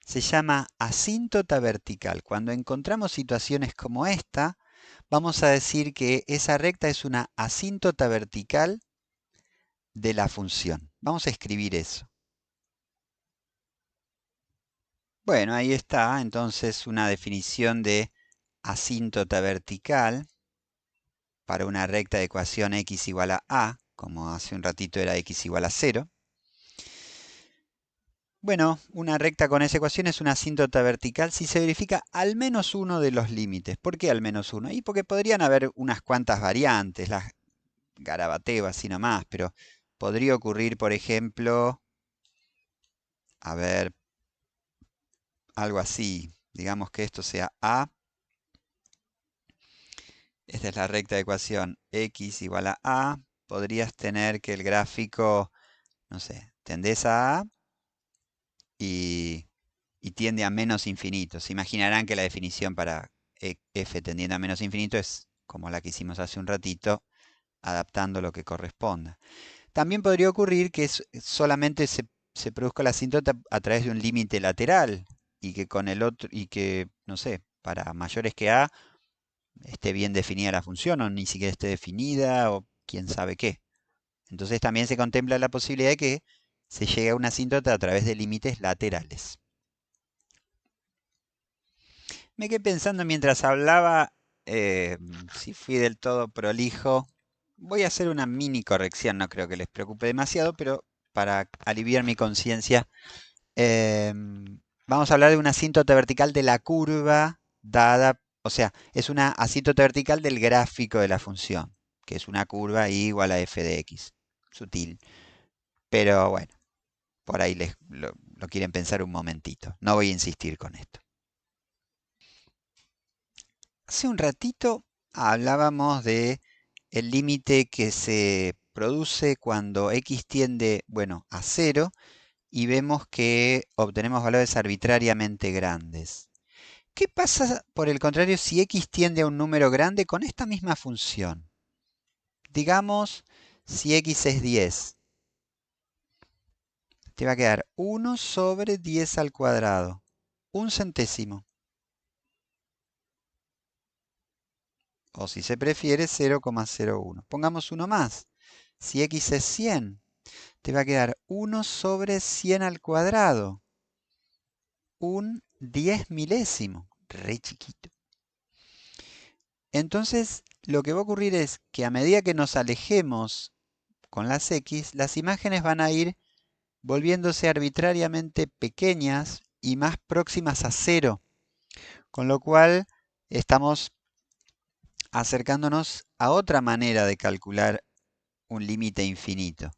S1: se llama asíntota vertical. Cuando encontramos situaciones como esta, vamos a decir que esa recta es una asíntota vertical de la función. Vamos a escribir eso. Bueno, ahí está entonces una definición de asíntota vertical para una recta de ecuación x igual a, como hace un ratito era x igual a 0. Bueno, una recta con esa ecuación es una asíntota vertical si se verifica al menos uno de los límites. ¿Por qué al menos uno? Y porque podrían haber unas cuantas variantes, las garabateo así nomás, pero podría ocurrir, por ejemplo, a ver, algo así. Digamos que esto sea a esta es la recta de ecuación x igual a a, podrías tener que el gráfico, no sé, tendés a a y, y tiende a menos infinito. Se imaginarán que la definición para f tendiendo a menos infinito es como la que hicimos hace un ratito, adaptando lo que corresponda. También podría ocurrir que solamente se produzca la asíntota a través de un límite lateral y que con el otro, y que, no sé, para mayores que a esté bien definida la función o ni siquiera esté definida o quién sabe qué. Entonces también se contempla la posibilidad de que se llegue a una asíntota a través de límites laterales. Me quedé pensando mientras hablaba, si fui del todo prolijo. Voy a hacer una mini corrección, no creo que les preocupe demasiado, pero para aliviar mi conciencia, vamos a hablar de una asíntota vertical de la curva dada, o sea, es una asíntota vertical del gráfico de la función, que es una curva y igual a f de x. Sutil, pero bueno, por ahí lo quieren pensar un momentito. No voy a insistir con esto. Hace un ratito hablábamos de el límite que se produce cuando x tiende, bueno, a cero y vemos que obtenemos valores arbitrariamente grandes. ¿Qué pasa, por el contrario, si x tiende a un número grande con esta misma función? Digamos, si x es 10, te va a quedar 1 sobre 10 al cuadrado, un centésimo. O si se prefiere, 0,01. Pongamos uno más. Si x es 100, te va a quedar 1 sobre 100 al cuadrado, un 10 milésimo, re chiquito. Entonces, lo que va a ocurrir es que a medida que nos alejemos con las x, las imágenes van a ir volviéndose arbitrariamente pequeñas y más próximas a cero, con lo cual estamos acercándonos a otra manera de calcular un límite infinito.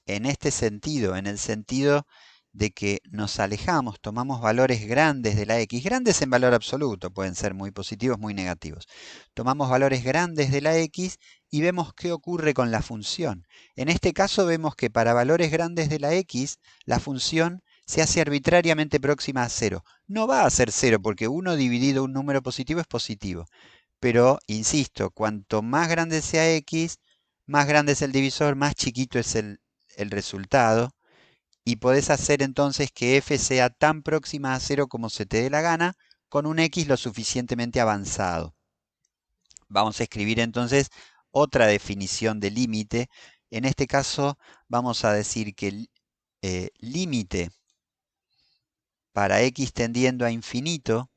S1: En este sentido, en el sentido de que nos alejamos, tomamos valores grandes de la x, grandes en valor absoluto, pueden ser muy positivos, muy negativos. Tomamos valores grandes de la x y vemos qué ocurre con la función. En este caso vemos que para valores grandes de la x, la función se hace arbitrariamente próxima a cero. No va a ser cero porque 1 dividido un número positivo es positivo. Pero, insisto, cuanto más grande sea x, más grande es el divisor, más chiquito es el resultado y podés hacer entonces que f sea tan próxima a cero como se te dé la gana con un x lo suficientemente avanzado. Vamos a escribir entonces otra definición de límite. En este caso vamos a decir que el límite para x tendiendo a infinito,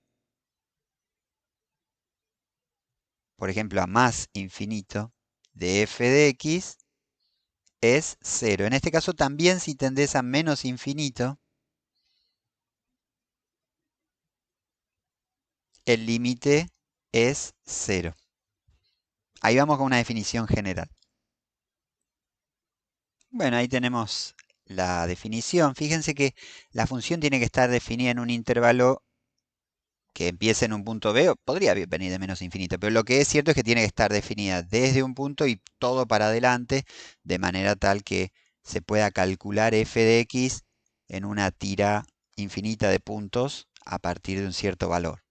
S1: por ejemplo a más infinito, de f de x es 0. En este caso también si tendés a menos infinito, el límite es 0. Ahí vamos con una definición general. Bueno, ahí tenemos la definición. Fíjense que la función tiene que estar definida en un intervalo que empiece en un punto B, o podría venir de menos infinito, pero lo que es cierto es que tiene que estar definida desde un punto y todo para adelante, de manera tal que se pueda calcular f de x en una tira infinita de puntos a partir de un cierto valor.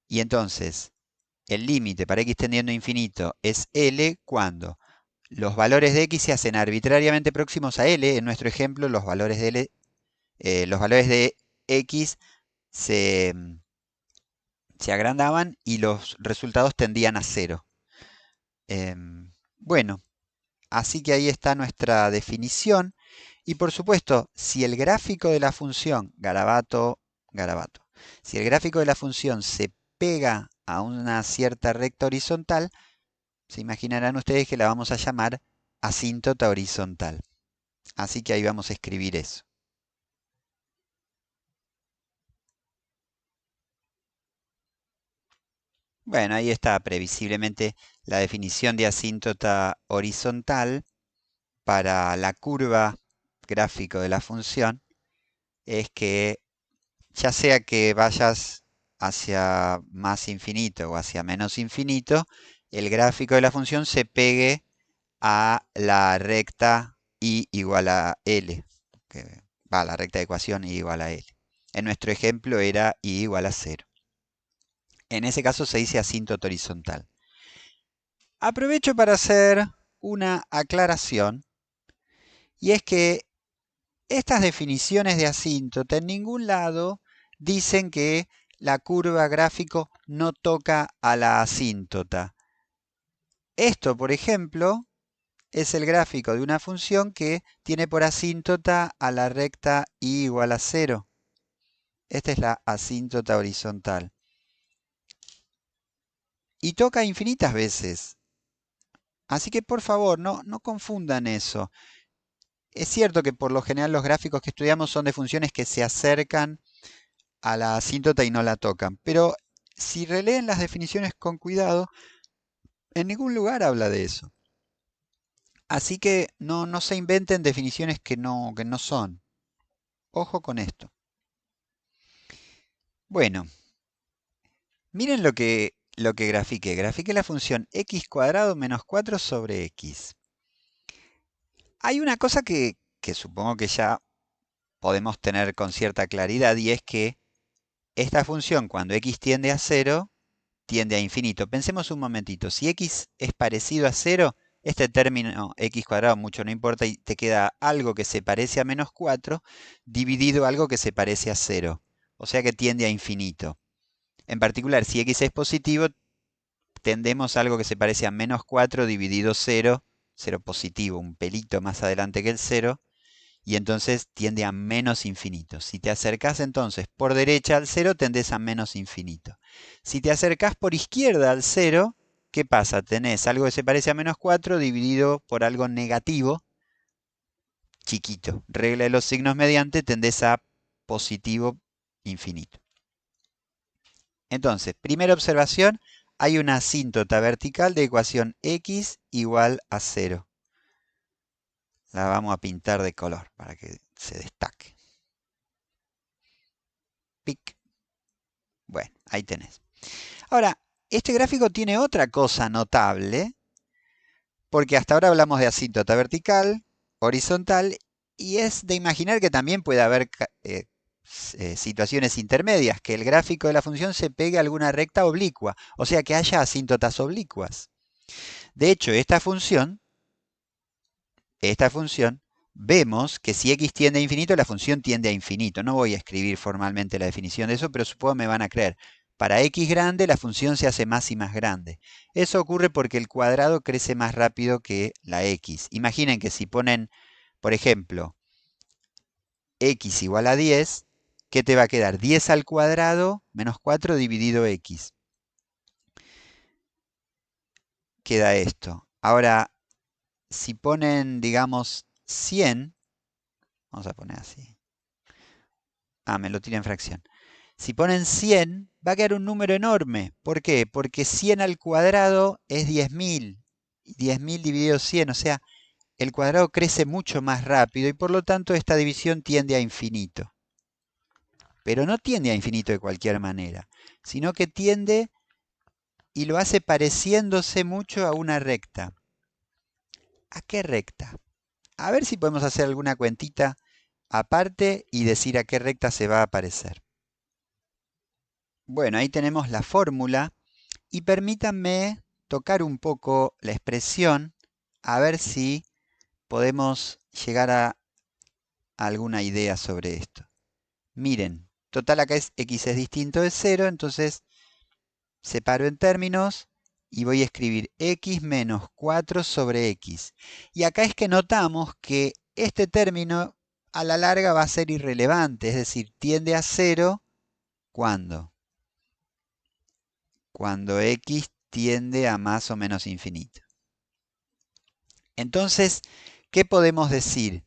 S1: Y entonces, el límite para x tendiendo a infinito es L cuando los valores de x se hacen arbitrariamente próximos a L. En nuestro ejemplo, los valores de L, los valores de x se, se agrandaban y los resultados tendían a cero. Bueno, así que ahí está nuestra definición. Y por supuesto, si el gráfico de la función, garabato, garabato, si el gráfico de la función se pega a una cierta recta horizontal, se imaginarán ustedes que la vamos a llamar asíntota horizontal. Así que ahí vamos a escribir eso. Bueno, ahí está previsiblemente la definición de asíntota horizontal para la curva gráfico de la función. Es que ya sea que vayas hacia más infinito o hacia menos infinito, el gráfico de la función se pegue a la recta y igual a L, que va a la recta de ecuación y igual a L. En nuestro ejemplo era y igual a 0. En ese caso se dice asíntota horizontal. Aprovecho para hacer una aclaración, y es que estas definiciones de asíntota en ningún lado dicen que la curva gráfico no toca a la asíntota. Esto, por ejemplo, es el gráfico de una función que tiene por asíntota a la recta y igual a 0. Esta es la asíntota horizontal. Y toca infinitas veces. Así que por favor, no confundan eso. Es cierto que por lo general los gráficos que estudiamos son de funciones que se acercan a la asíntota y no la tocan. Pero si releen las definiciones con cuidado, en ningún lugar habla de eso. Así que no se inventen definiciones que no son. Ojo con esto. Bueno, miren lo que grafiqué. Grafiqué la función x cuadrado menos 4 sobre x. Hay una cosa que supongo que ya podemos tener con cierta claridad, y es que esta función, cuando x tiende a 0, tiende a infinito. Pensemos un momentito. Si x es parecido a 0, este término x cuadrado mucho no importa y te queda algo que se parece a menos 4 dividido algo que se parece a 0. O sea que tiende a infinito. En particular, si x es positivo, tendemos a algo que se parece a menos 4 dividido 0, 0 positivo, un pelito más adelante que el 0, y entonces tiende a menos infinito. Si te acercás entonces por derecha al 0, tendés a menos infinito. Si te acercás por izquierda al 0, ¿qué pasa? Tenés algo que se parece a menos 4 dividido por algo negativo, chiquito. Regla de los signos mediante, tendés a positivo infinito. Entonces, primera observación, hay una asíntota vertical de ecuación x igual a 0. La vamos a pintar de color para que se destaque. Pic. Bueno, ahí tenés. Ahora, este gráfico tiene otra cosa notable, porque hasta ahora hablamos de asíntota vertical, horizontal, y es de imaginar que también puede haber situaciones intermedias, que el gráfico de la función se pegue a alguna recta oblicua, o sea que haya asíntotas oblicuas. De hecho, esta función, vemos que si x tiende a infinito, la función tiende a infinito. No voy a escribir formalmente la definición de eso, pero supongo me van a creer. Para x grande, la función se hace más y más grande. Eso ocurre porque el cuadrado crece más rápido que la x. Imaginen que si ponen, por ejemplo, x igual a 10, ¿qué te va a quedar? 10 al cuadrado menos 4 dividido x. Queda esto. Ahora, si ponen, digamos, 100, vamos a poner así. Me lo tiré en fracción. Si ponen 100, va a quedar un número enorme. ¿Por qué? Porque 100 al cuadrado es 10.000. 10.000 dividido 100, o sea, el cuadrado crece mucho más rápido y por lo tanto esta división tiende a infinito. Pero no tiende a infinito de cualquier manera, sino que tiende y lo hace pareciéndose mucho a una recta. ¿A qué recta? A ver si podemos hacer alguna cuentita aparte y decir a qué recta se va a parecer. Bueno, ahí tenemos la fórmula y permítanme tocar un poco la expresión a ver si podemos llegar a alguna idea sobre esto. Miren, total acá x es distinto de 0, entonces separo en términos y voy a escribir x menos 4 sobre x. Y acá es que notamos que este término a la larga va a ser irrelevante, es decir, tiende a 0 ¿cuándo? Cuando x tiende a más o menos infinito. Entonces, ¿qué podemos decir?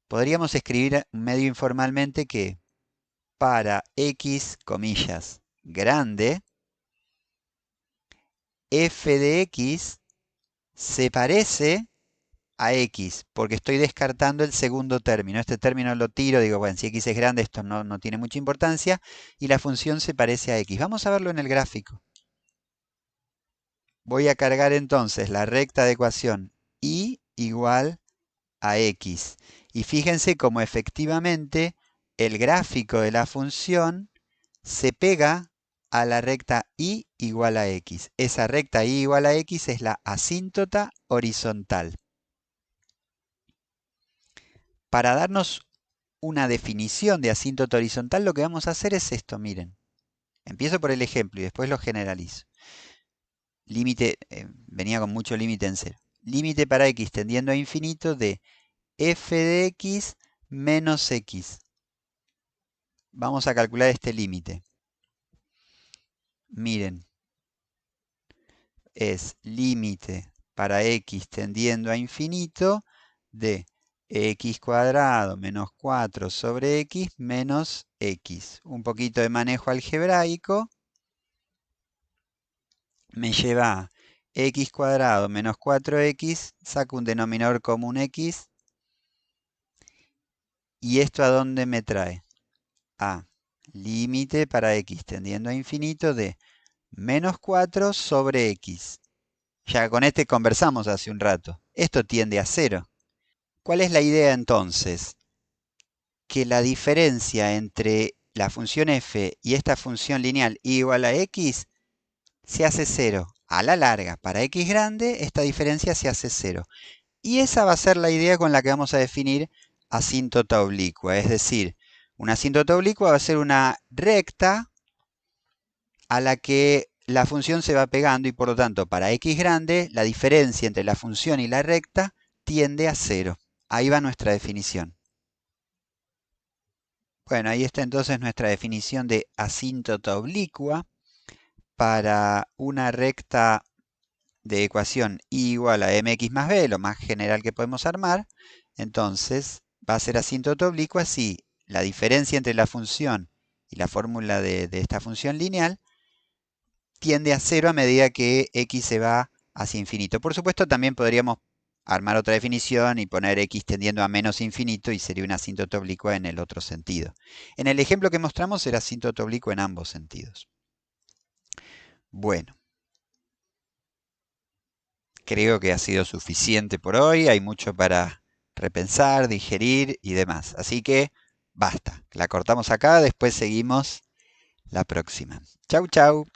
S1: Podríamos escribir medio informalmente que para x, comillas, grande, f de x se parece a x, porque estoy descartando el segundo término. Este término lo tiro, digo, bueno, si x es grande, esto no tiene mucha importancia, y la función se parece a x. Vamos a verlo en el gráfico. Voy a cargar entonces la recta de ecuación y igual a x. Y fíjense cómo efectivamente el gráfico de la función se pega a la recta y igual a x. Esa recta y igual a x es la asíntota horizontal. Para darnos una definición de asíntota horizontal, lo que vamos a hacer es esto, miren. Empiezo por el ejemplo y después lo generalizo. Límite, venía con mucho límite en cero. Límite para x tendiendo a infinito de f de x menos x. Vamos a calcular este límite. Miren, es límite para x tendiendo a infinito de x cuadrado menos 4 sobre x menos x. Un poquito de manejo algebraico me lleva a x cuadrado menos 4x, saco un denominador común x, ¿y esto a dónde me trae? A límite para x tendiendo a infinito de menos 4 sobre x. Ya con este conversamos hace un rato. Esto tiende a 0. ¿Cuál es la idea entonces? Que la diferencia entre la función f y esta función lineal y igual a x se hace 0. A la larga, para x grande, esta diferencia se hace 0. Y esa va a ser la idea con la que vamos a definir asíntota oblicua. Es decir, una asíntota oblicua va a ser una recta a la que la función se va pegando y por lo tanto para x grande la diferencia entre la función y la recta tiende a 0. Ahí va nuestra definición. Bueno, ahí está entonces nuestra definición de asíntota oblicua para una recta de ecuación y igual a mx más b, lo más general que podemos armar. Entonces va a ser asíntota oblicua si la diferencia entre la función y la fórmula de esta función lineal tiende a 0 a medida que x se va hacia infinito. Por supuesto, también podríamos armar otra definición y poner x tendiendo a menos infinito y sería una asíntota oblicua en el otro sentido. En el ejemplo que mostramos era asíntota oblicua en ambos sentidos. Bueno, creo que ha sido suficiente por hoy. Hay mucho para repensar, digerir y demás. Así que basta. La cortamos acá, después seguimos la próxima. Chau, chau.